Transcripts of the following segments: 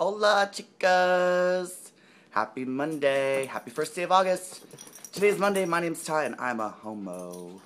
Hola, chicas! Happy Monday. Happy first day of August. Today's Monday. My name's Ty, and I'm a homo.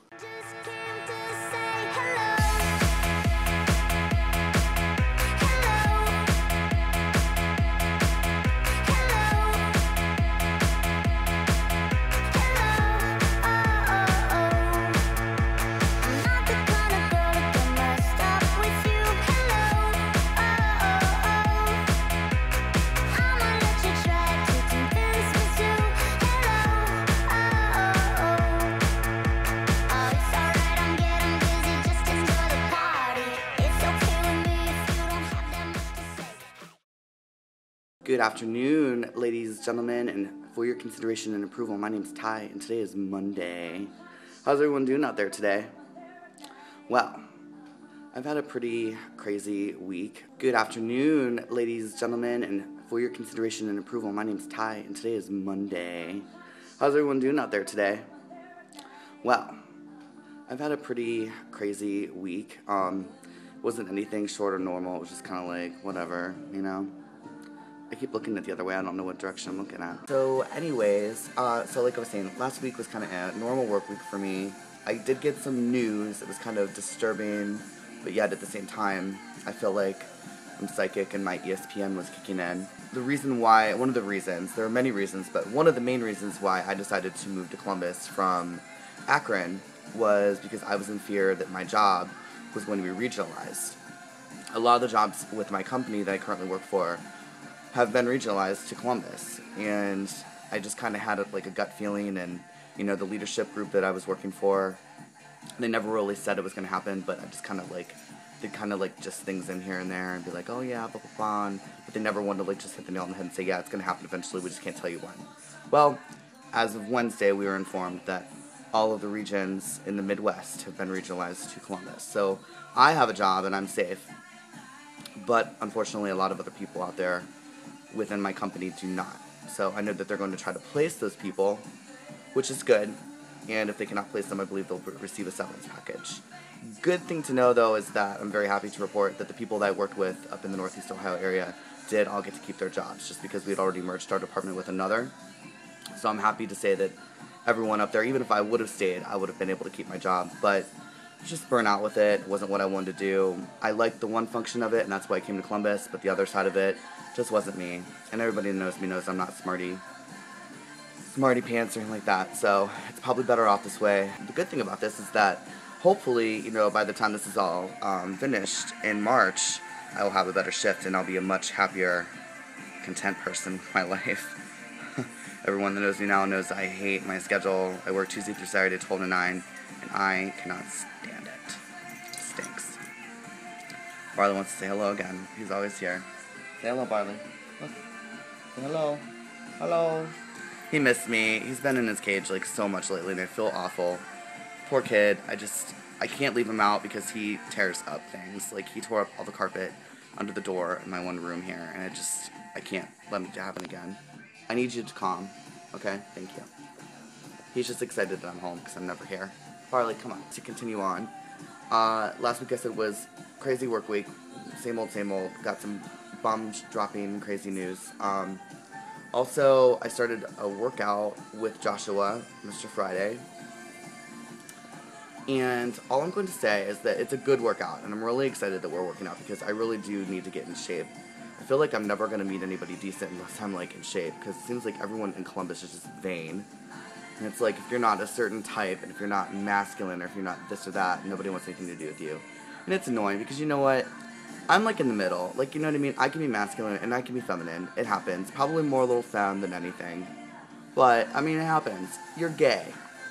Good afternoon, ladies, gentlemen, and for your consideration and approval, my name's Ty, and today is Monday. How's everyone doing out there today? Well, I've had a pretty crazy week. Good afternoon, ladies, gentlemen, and for your consideration and approval, my name's Ty, and today is Monday. How's everyone doing out there today? Well, I've had a pretty crazy week. Wasn't anything short or normal. It was just kind of like, whatever, you know? I keep looking at the other way. I don't know what direction I'm looking at. So anyways, so like I was saying, last week was kind of a normal work week for me. I did get some news. It was kind of disturbing, but yet at the same time, I feel like I'm psychic and my ESPN was kicking in. The reason why, one of the reasons, there are many reasons, but one of the main reasons why I decided to move to Columbus from Akron was because I was in fear that my job was going to be regionalized. A lot of the jobs with my company that I currently work for have been regionalized to Columbus, and I just kind of had a gut feeling, and you know, the leadership group that I was working for, they never really said it was going to happen, but I just kind of did just things in here and there and be like, oh yeah, blah blah blah, but they never wanted to just hit the nail on the head and say, yeah, it's going to happen eventually, we just can't tell you when. Well, as of Wednesday, we were informed that all of the regions in the Midwest have been regionalized to Columbus. So I have a job and I'm safe, but unfortunately a lot of other people out there within my company do not. So I know that they're going to try to place those people, which is good, and if they cannot place them, I believe they'll receive a severance package. Good thing to know, though, is that I'm very happy to report that the people that I worked with up in the Northeast Ohio area did all get to keep their jobs, just because we had already merged our department with another. So I'm happy to say that everyone up there, even if I would have stayed, I would have been able to keep my job, but just burnt out with it. It wasn't what I wanted to do. I liked the one function of it, and that's why I came to Columbus, but the other side of it just wasn't me. And everybody who knows me knows I'm not smarty pants or anything like that, so it's probably better off this way. The good thing about this is that hopefully, you know, by the time this is all finished in March, I will have a better shift and I'll be a much happier, content person with my life. Everyone that knows me now knows I hate my schedule. I work Tuesday through Saturday, 12 to 9, and I cannot stand it. It stinks. Barley wants to say hello again. He's always here. Say hello, Barley. Look. Say hello. Hello. He missed me. He's been in his cage so much lately, and I feel awful. Poor kid. I can't leave him out because he tears up things. He tore up all the carpet under the door in my one room here, and I can't let it happen again. I need you to calm. Okay? Thank you. He's just excited that I'm home because I'm never here. Barley, come on. To continue on. Last week I said was crazy work week. Same old, same old. Got some bomb-dropping crazy news. Also, I started a workout with Joshua, Mr. Friday. And all I'm going to say is that it's a good workout, and I'm really excited that we're working out because I really do need to get in shape. I feel like I'm never going to meet anybody decent unless I'm in shape, because it seems like everyone in Columbus is just vain. And it's if you're not a certain type, and if you're not masculine, or if you're not this or that, nobody wants anything to do with you. And it's annoying, because you know what? I'm in the middle. You know what I mean? I can be masculine, and I can be feminine. It happens. Probably more a little femme than anything. But, I mean, it happens. You're gay.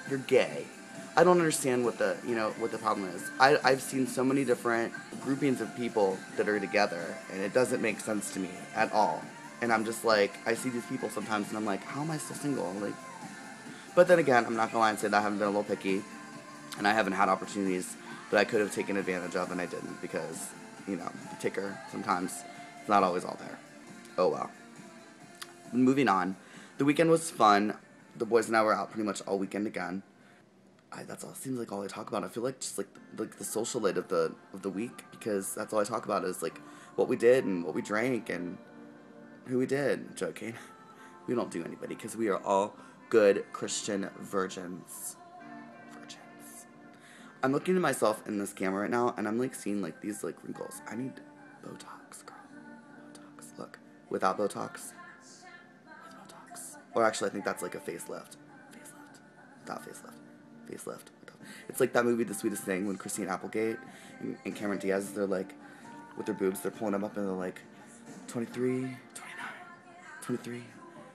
You're gay. I don't understand what the problem is. I've seen so many different groupings of people that are together, and it doesn't make sense to me at all. And I'm just I see these people sometimes, and I'm how am I still single? But then again, I'm not gonna lie and say that I haven't been a little picky, and I haven't had opportunities that I could have taken advantage of, and I didn't, because, you know, the ticker, sometimes, it's not always all there. Oh well. Moving on. The weekend was fun. The boys and I were out pretty much all weekend again. That's all. Seems all I talk about. I feel just the social light of the week, because that's all I talk about is what we did and what we drank, and who we did. Joking. We don't do anybody because we are all good Christian virgins. I'm looking at myself in this camera right now, and I'm like seeing like these like wrinkles. I need Botox, girl. Botox. Look, without Botox, with Botox. Or actually, I think that's like a facelift. Facelift. Without facelift. Facelift. It's like that movie, The Sweetest Thing, when Christine Applegate and Cameron Diaz, they're like, with their boobs, they're pulling them up and they're like, 23, 29, 23,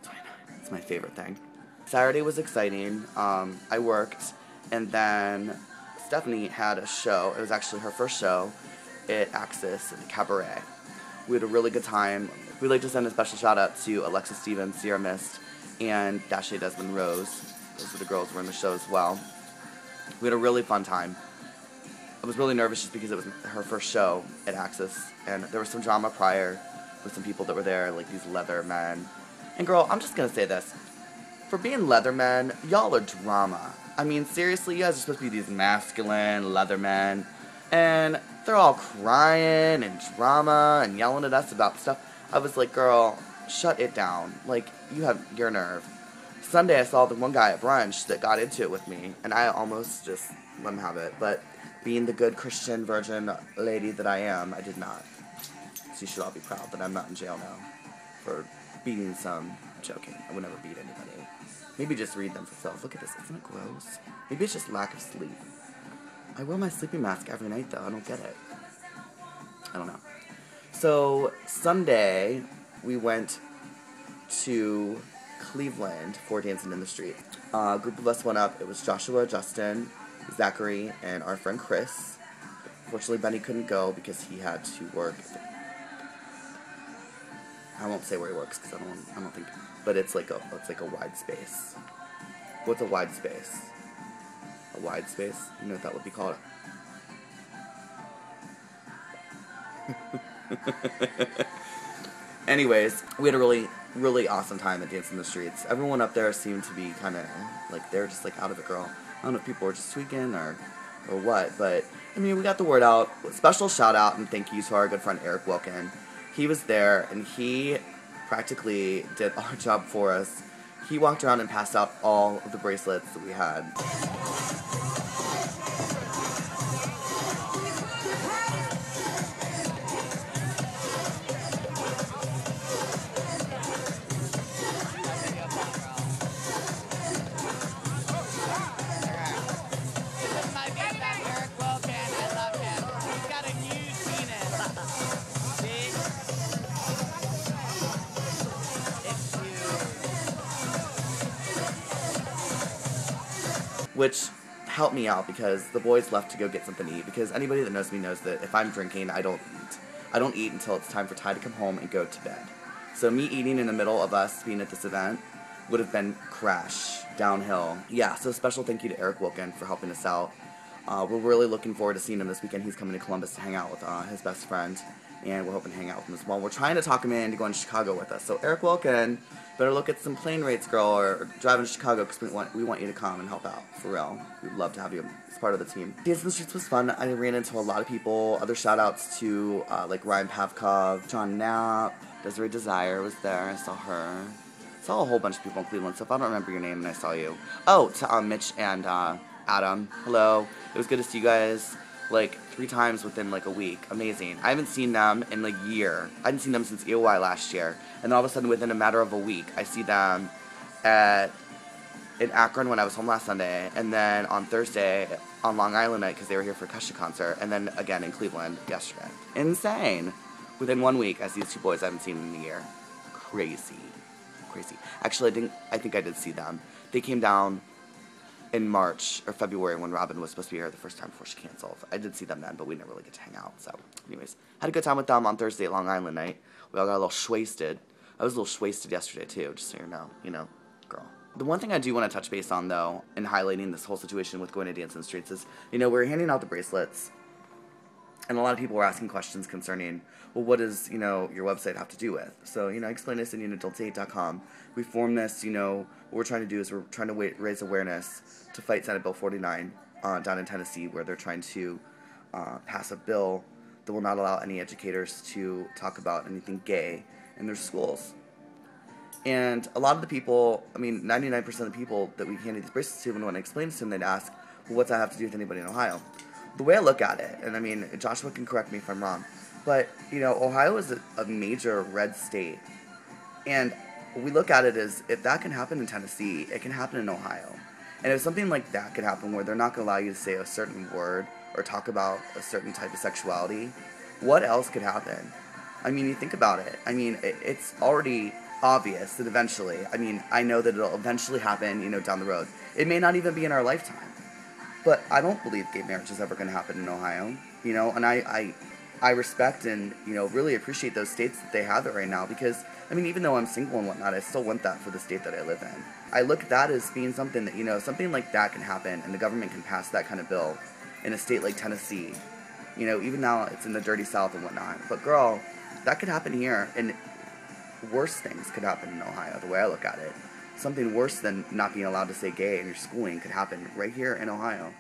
29. It's my favorite thing. Saturday was exciting. I worked, and then Stephanie had a show. It was actually her first show at Axis in the Cabaret. We had a really good time. We'd like to send a special shout out to Alexa Stevens, Sierra Mist, and Dashae Desmond Rose. Those were the girls who were in the show as well. We had a really fun time. I was really nervous just because it was her first show at Axis, and there was some drama prior with some people that were there, like these leather men. And girl, I'm just gonna say this. For being leather men, y'all are drama. I mean, seriously, you guys are supposed to be these masculine leather men, and they're all crying and drama and yelling at us about stuff. I was like, girl, shut it down. Like, you have your nerve. Sunday, I saw the one guy at brunch that got into it with me, and I almost just let him have it. But being the good Christian virgin lady that I am, I did not. So you should all be proud that I'm not in jail now for beating some. I'm joking. I would never beat anybody. Maybe just read them for self. Look at this. Isn't it gross? Maybe it's just lack of sleep. I wear my sleeping mask every night, though. I don't get it. I don't know. So, Sunday, we went to Cleveland for Dancing in the Street. A group of us went up. It was Joshua, Justin, Zachary, and our friend Chris. Fortunately, Benny couldn't go because he had to work. I won't say where he works because I don't think. But it's like a wide space. What's a wide space? A wide space? You know what that would be called? Anyways, we had a really, really awesome time at Dance in the Streets. Everyone up there seemed to be kind of like they're just like out of it, girl. I don't know if people were just tweaking or what, but I mean, we got the word out. Special shout out and thank you to our good friend Eric Wilkin. He was there and he practically did our job for us. He walked around and passed out all of the bracelets that we had. Which helped me out because the boys left to go get something to eat. Because anybody that knows me knows that if I'm drinking, I don't eat. I don't eat until it's time for Ty to come home and go to bed. So me eating in the middle of us being at this event would have been crash, downhill. Yeah, so special thank you to Eric Wilkin for helping us out. We're really looking forward to seeing him this weekend. He's coming to Columbus to hang out with his best friend. And we're hoping to hang out with him as well. We're trying to talk him in to going to Chicago with us. So Eric Wilkin, better look at some plane rates, girl, or driving to Chicago because we want you to come and help out, for real. We'd love to have you as part of the team. Dance in the Streets was fun. I ran into a lot of people. Other shout-outs to, like Ryan Pavkov, John Knapp, Desiree Desire was there. I saw her. I saw a whole bunch of people in Cleveland, so if I don't remember your name and I saw you. Oh, to Mitch and Adam. Hello. It was good to see you guys. Like 3 times within like a week. Amazing. I haven't seen them in like a year. I hadn't seen them since EOY last year. And then all of a sudden within a matter of a week, I see them in Akron when I was home last Sunday. And then on Thursday on Long Island night because they were here for a Kesha concert. And then again in Cleveland yesterday. Insane. Within 1 week, I see these 2 boys I haven't seen in a year. Crazy. Crazy. Actually, I think I did see them. They came down in March or February when Robin was supposed to be here the first time before she canceled. I did see them then, but we didn't really get to hang out. So, anyways, had a good time with them on Thursday at Long Island night. We all got a little shwasted. I was a little shwasted yesterday too, just so you know, girl. The one thing I do want to touch base on though, in highlighting this whole situation with going to Dance in the Streets is, we're handing out the bracelets, and a lot of people were asking questions concerning, well, what does, your website have to do with? So, I explained this in unitadults8.com. We formed this, what we're trying to do is we're trying to raise awareness to fight Senate Bill 49 down in Tennessee, where they're trying to pass a bill that will not allow any educators to talk about anything gay in their schools. And a lot of the people, I mean, 99% of the people that we handed these bracelets to, when I explained this to them, they'd ask, well, what's that have to do with anybody in Ohio? The way I look at it, and I mean, Joshua can correct me if I'm wrong, but, Ohio is a major red state. And we look at it as, if that can happen in Tennessee, it can happen in Ohio. And if something like that could happen where they're not going to allow you to say a certain word or talk about a certain type of sexuality, what else could happen? I mean, you think about it. I mean, it's already obvious that eventually, I know that it'll eventually happen, down the road. It may not even be in our lifetime. But I don't believe gay marriage is ever going to happen in Ohio, and I respect and, really appreciate those states that they have it right now because, even though I'm single and whatnot, I still want that for the state that I live in. I look at that as being something that, something like that can happen and the government can pass that kind of bill in a state like Tennessee. Even now it's in the dirty South and whatnot. But girl, that could happen here, and worse things could happen in Ohio, the way I look at it. Something worse than not being allowed to say gay in your schooling could happen right here in Ohio.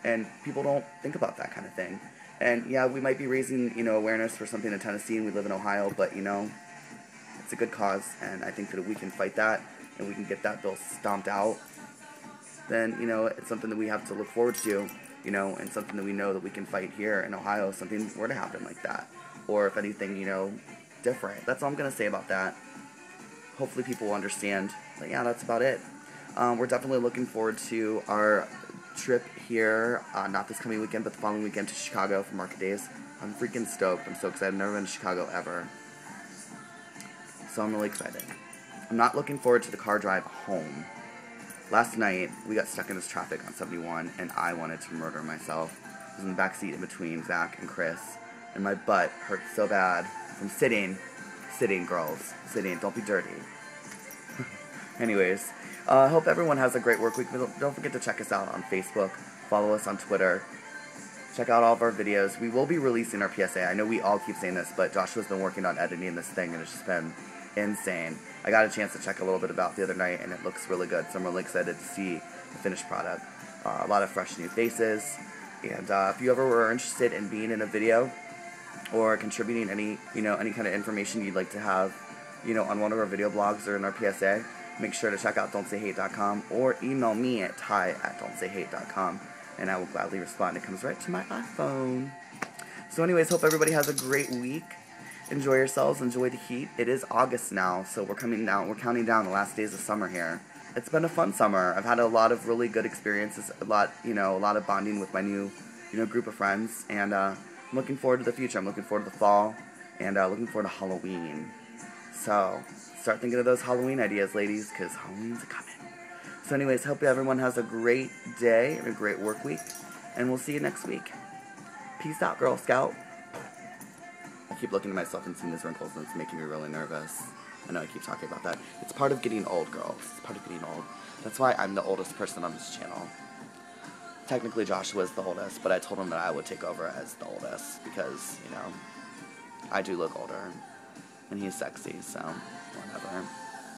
And people don't think about that kind of thing. And yeah, we might be raising, awareness for something in Tennessee and we live in Ohio, but, it's a good cause. And I think that if we can fight that and we can get that bill stomped out, then, it's something that we have to look forward to, and something that we know that we can fight here in Ohio if something were to happen like that. Or if anything, different. That's all I'm going to say about that. Hopefully people will understand. But yeah, that's about it. We're definitely looking forward to our trip here, not this coming weekend, but the following weekend to Chicago for Market Days. I'm freaking stoked. I'm so excited. I've never been to Chicago ever. So I'm really excited. I'm not looking forward to the car drive home. Last night, we got stuck in this traffic on 71, and I wanted to murder myself. I was in the back seat in between Zach and Chris, and my butt hurt so bad from sitting, girls, sitting, don't be dirty. Anyways, I hope everyone has a great work week. Don't forget to check us out on Facebook, follow us on Twitter, check out all of our videos. We will be releasing our PSA. I know we all keep saying this, but Joshua's been working on editing this thing, and it's just been insane. I got a chance to check a little bit about the other night, and it looks really good, so I'm really excited to see the finished product. A lot of fresh new faces, and if you ever were interested in being in a video or contributing any kind of information you'd like to have, on one of our video blogs or in our PSA, make sure to check out don'tsayhate.com or email me at ty@don'tsayhate.com, and I will gladly respond. It comes right to my iPhone. So anyways, hope everybody has a great week. Enjoy yourselves, enjoy the heat. It is August now, so we're counting down the last days of summer here. It's been a fun summer. I've had a lot of really good experiences, a lot of bonding with my new, group of friends, and I'm looking forward to the future. I'm looking forward to the fall, and looking forward to Halloween. So, start thinking of those Halloween ideas, ladies, because Halloween's coming. So anyways, hope everyone has a great day and a great work week, and we'll see you next week. Peace out, Girl Scout. I keep looking at myself and seeing these wrinkles, and it's making me really nervous. I know I keep talking about that. It's part of getting old, girls. It's part of getting old. That's why I'm the oldest person on this channel. Technically, Joshua's the oldest, but I told him that I would take over as the oldest because, I do look older, and he's sexy, so whatever.